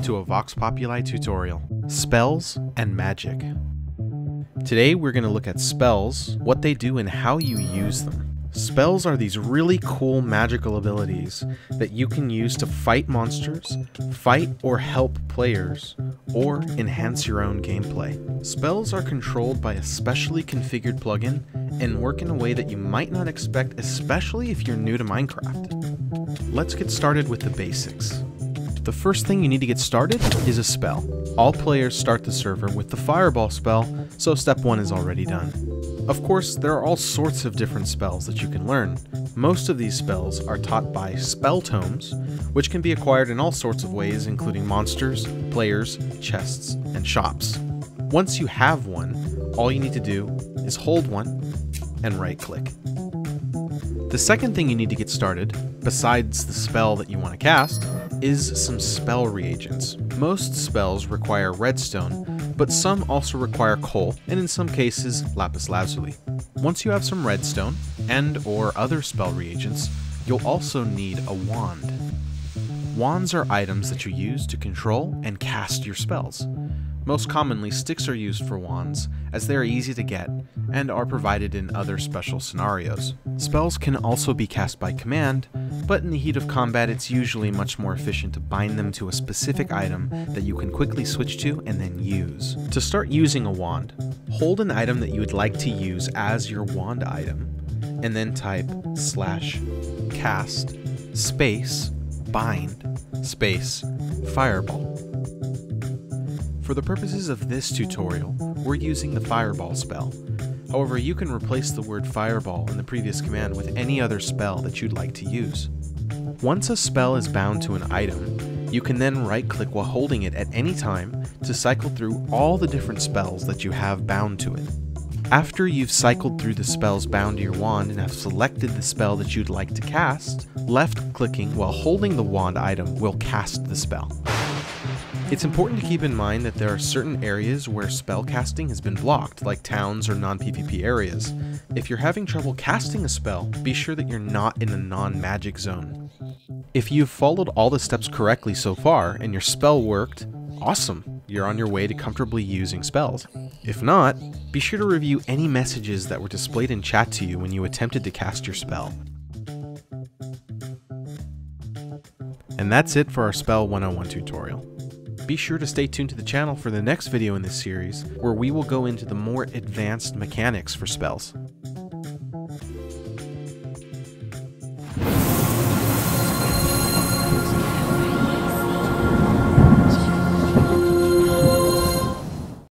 to a Vox Populi tutorial, Spells and Magic. Today we're going to look at spells, what they do and how you use them. Spells are these really cool magical abilities that you can use to fight monsters, fight or help players, or enhance your own gameplay. Spells are controlled by a specially configured plugin and work in a way that you might not expect, especially if you're new to Minecraft. Let's get started with the basics. The first thing you need to get started is a spell. All players start the server with the Fireball spell, so step 1 is already done. Of course, there are all sorts of different spells that you can learn. Most of these spells are taught by spell tomes, which can be acquired in all sorts of ways, including monsters, players, chests, and shops. Once you have one, all you need to do is hold one and right-click. The second thing you need to get started, besides the spell that you want to cast, is some spell reagents. Most spells require redstone, but some also require coal, and in some cases, lapis lazuli. Once you have some redstone, and or other spell reagents, you'll also need a wand. Wands are items that you use to control and cast your spells. Most commonly, sticks are used for wands, as they are easy to get, and are provided in other special scenarios. Spells can also be cast by command, but in the heat of combat it's usually much more efficient to bind them to a specific item that you can quickly switch to and then use. To start using a wand, hold an item that you would like to use as your wand item, and then type /cast space bind space fireball. For the purposes of this tutorial, we're using the Fireball spell. However, you can replace the word Fireball in the previous command with any other spell that you'd like to use. Once a spell is bound to an item, you can then right-click while holding it at any time to cycle through all the different spells that you have bound to it. After you've cycled through the spells bound to your wand and have selected the spell that you'd like to cast, left-clicking while holding the wand item will cast the spell. It's important to keep in mind that there are certain areas where spell casting has been blocked, like towns or non-PvP areas. If you're having trouble casting a spell, be sure that you're not in a non-magic zone. If you've followed all the steps correctly so far and your spell worked, awesome! You're on your way to comfortably using spells. If not, be sure to review any messages that were displayed in chat to you when you attempted to cast your spell. And that's it for our Spell 101 tutorial. Be sure to stay tuned to the channel for the next video in this series, where we will go into the more advanced mechanics for spells.